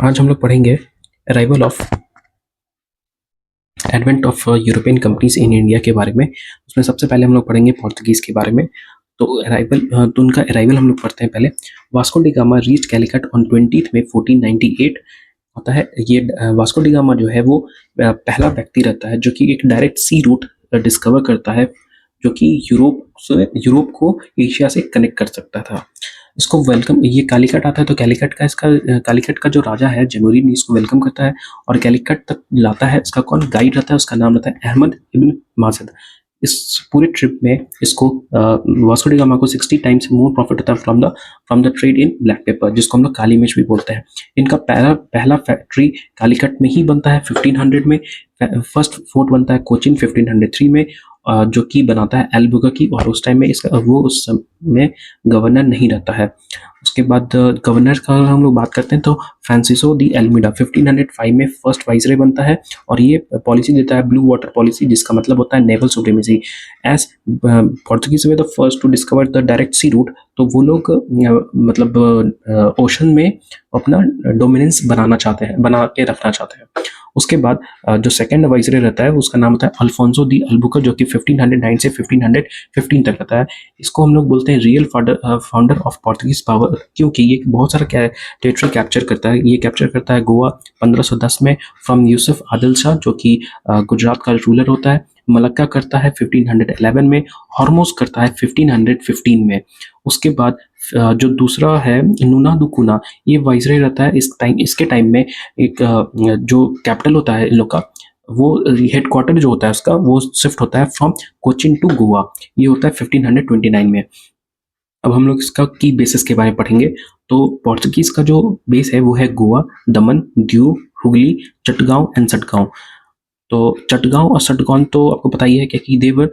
आज हम लोग पढ़ेंगे arrival of advent of European companies in India के बारे में। उसमें सबसे पहले हम लोग पढ़ेंगे पोर्तुगीज़ के बारे में। तो उनका अराइवल हम लोग पढ़ते हैं पहले। Vasco D gamma reach Calicut on 20 मई 1498 होता है। ये वास्को डी गामा जो है वो पहला व्यक्ति रहता है जो कि एक डायरेक्ट सी रूट डिस्कवर करता है जो कि यूरोप को एशिया से कनेक्ट कर सकता था। इसको वेलकम, ये कालीकट आता है तो कालीकट का जो राजा है जमुरीन इसको वेलकम करता है और कालीकट तक लाता है। इसका कौन गाइड रहता है, उसका नाम रहता है अहमद इब्न माजिद। इस पूरे ट्रिप में इसको वास्को डी गामा को 60 टाइम्स मोर प्रॉफिट होता है from the trade in black pepper, जिसको हम लोग काली मिर्च भी बोलते हैं। इनका पहला फैक्ट्री कालीकट में ही बनता है 1500 में। फर्स्ट फोर्ट बनता है कोचिन 1503 में, जो कि बनाता है एल्बुकर्क, और उस टाइम में उस समय गवर्नर नहीं रहता है। उसके बाद गवर्नर का हम लोग बात करते हैं तो फ्रांसिसो दी एल्मिडा 1505 में फर्स्ट वाइसरॉय बनता है और ये पॉलिसी देता है ब्लू वाटर पॉलिसी, जिसका मतलब होता है naval supremacy. As Portuguese were the first to discover the direct sea route, तो वो लोग मतलब ओशन में अपना डोमिनेंस बना के रखना चाहते हैं। उसके बाद जो सेकंड वाइसरॉय रहता है उसका नाम होता है अल्फोंसो दी अल्बुकर्क, जो कि 1509 से 1515 तक रहता है। इसको हम लोग बोलते हैं real founder of Portuguese power, क्योंकि ये बहुत सारा टेरिटरी कैप्चर करता है। ये कैप्चर करता है गोवा 1510 में फ्रॉम यूसुफ आदिल शाह, जो कि गुजरात का रूलर होता है। मलक्का करता है 1511 में, हॉर्मोज करता है 1515 में। उसके बाद जो दूसरा है नूना दुकुना, ये वाइसरॉय रहता है इसके टाइम में। एक जो कैपिटल होता है इन लोग का, वो हेडक्वार्टर जो होता है उसका वो शिफ्ट होता है फ्रॉम कोचिन टू गोवा। ये होता है 1529 में। अब हम लोग इसका की बेसिस के बारे में पढ़ेंगे। तो पोर्तुगीज का जो बेस है वो है गोवा, दमन, दीव, हुगली, चटगांव एंड सटगांव। तो चटगांव और सटगांव तो आपको पता ही है कि देवर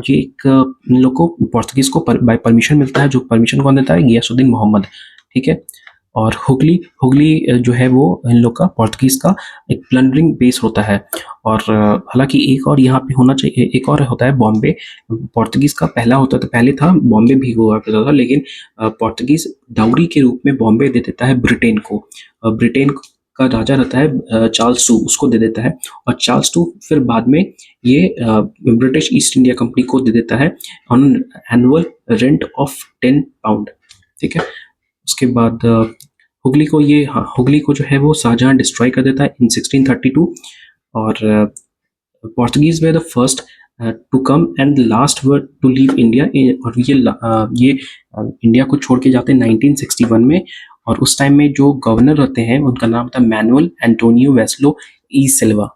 ये एक इन लोग को पोर्तुगीज को बाय परमिशन मिलता है। जो परमिशन कौन देता है? गियासुद्दीन मोहम्मद, ठीक है। और हुगली जो है वो इन लोग का पोर्तुगीज का एक प्लंडरिंग बेस होता है। और हालांकि एक और यहाँ पे होना चाहिए, एक और होता है बॉम्बे। पोर्तुगीज का पहले था बॉम्बे भी हुआ करता था, लेकिन पोर्तुगीज डाउरी के रूप में बॉम्बे दे देता है ब्रिटेन को। ब्रिटेन का राजा रहता है चार्ल्स टू, उसको दे देता है। और चार्ल्स टू फिर बाद में ये ब्रिटिश ईस्ट इंडिया कंपनी को दे देता है on annual rent of 10 pound, ठीक है। उसके बाद हुगली को जो है वो शाहजहां डिस्ट्रॉय कर देता है इन 1632। और Portuguese were the first to come and last were to leave India. और ये इंडिया को छोड़ के जाते हैं 1961 में। और उस टाइम में जो गवर्नर रहते हैं उनका नाम था मैनुअल एंटोनियो वेस्लो ई सिल्वा।